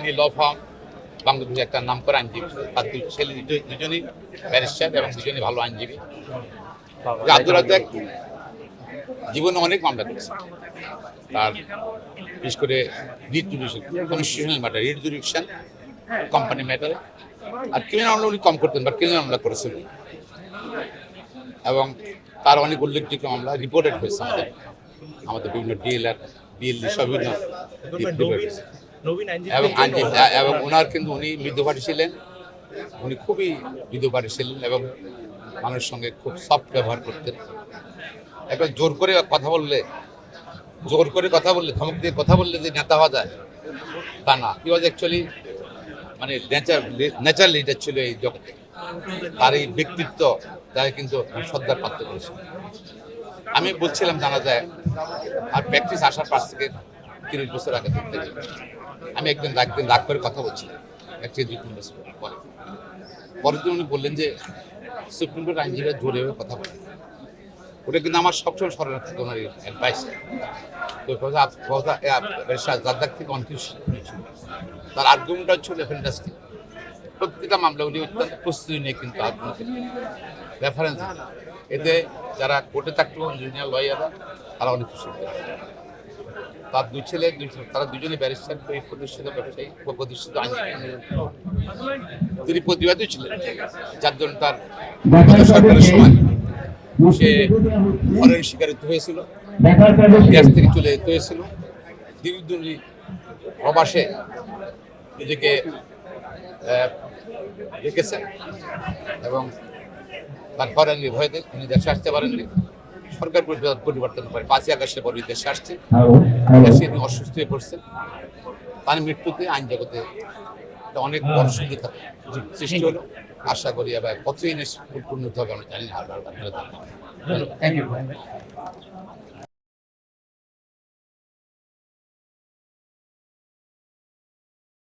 আইনি law firm বাংলাদেশে একটা নাম করা আইনজীবী, তার ছেলে দুজনই ব্যারিস্টার এবং দুজনই ভালো আইনজীবী। আব্দুল রাজ্জাক জীবনে অনেক মামলা করেছে, তার বিশেষ করে writ জুডিশন, constitutional matter, writ জুডিশন, company ম্যাটারে। আর ক্রিমিনাল মামলা উনি কম করতেন, বাট ক্রিমিনাল মামলা করেছেন এবং তার অনেক উল্লেখযোগ্য মামলা রিপোর্টেড হয়েছে আমাদের বিভিন্ন ডিএলআর ডিএলডি সব বিভিন্ন এবং ওনার কিন্তু উনি মৃদুভাষী ছিলেন, উনি খুবই মৃদুভাষী ছিলেন এবং মানুষের সঙ্গে খুব সফট ব্যবহার করতেন। একবার জোর করে কথা বললে ধমক দিয়ে কথা বললে যে নেতা হওয়া যায় তা না। হি ওয়াজ অ্যাকচুয়ালি মানে ন্যাচার লিডার ছিল এই জগতে। তার এই ব্যক্তিত্ব তাকে কিন্তু শ্রদ্ধার পাত্র করেছে। আমি বলছিলাম জানা যায় আর প্র্যাকটিস আসার 5 থেকে 30 বছর আগে থেকে আমি একদিন রাগ করে কথা বলছিলাম, 2-3 বছর পরে। পরের দিন উনি বললেন যে সুপ্রিম কোর্ট আইনজীবীরা জোরে কথা বলে, ওটা কিন্তু আমার সবসময় স্মরণে থাকে ওনার অ্যাডভাইস। তো জাদ্দাক থেকে অনেক তার আর্গুমেন্টটা ছিল ফ্যান্টাস্টিক। প্রতিটা মামলা উনি অত্যন্ত প্রস্তুতি নিয়ে কিন্তু রেফারেন্স, এতে যারা কোর্টে থাকতো জুনিয়র লয়াররা তারা অনেক খুশি। তার দুই ছেলে তারা দুজনে ব্যারিস্টার, প্রতিষ্ঠিত ব্যবসায়ী, প্রতিষ্ঠিত আইনজীবী। তিনি প্রতিবাদী ছিলেন, যার জন্য তার সরকারের সময় সে ফরেন শিকারিত হয়েছিল, দেশ থেকে চলে যেতে হয়েছিল। দীর্ঘদিন প্রবাসে নিজেকে রেখেছেন এবং তার ফরেন ভয়তে তিনি দেশে আসতে পারেননি। সরকার পরিবর্তন করে 5ই আগস্টের পর দেশে আসছে, দেশে তিনি অসুস্থ হয়ে পড়ছেন। তার মৃত্যুতে আইন জগতে অনেক বড় সুবিধা সৃষ্টি হলো। আশা করি এবার কতই পূর্ণ হবে আমি জানি না। Thank you.